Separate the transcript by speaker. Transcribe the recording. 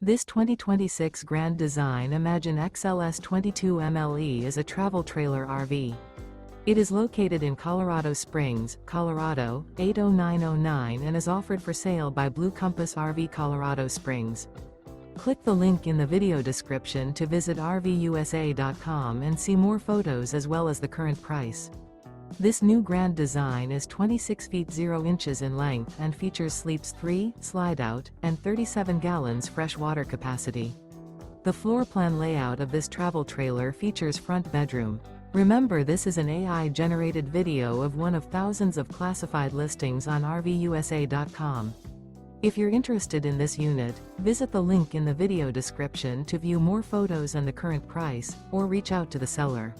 Speaker 1: This 2026 Grand Design Imagine XLS 22 MLE is a travel trailer RV. It is located in Colorado Springs, Colorado, 80909 and is offered for sale by Blue Compass RV Colorado Springs. Click the link in the video description to visit RVUSA.com and see more photos as well as the current price. This new Grand Design is 26 feet 0 inches in length and features sleeps 3, Slideout, and 37 gallons fresh water capacity. The floor plan layout of this travel trailer features front bedroom. Remember, this is an AI-generated video of one of thousands of classified listings on RVUSA.com. If you're interested in this unit, visit the link in the video description to view more photos and the current price, or reach out to the seller.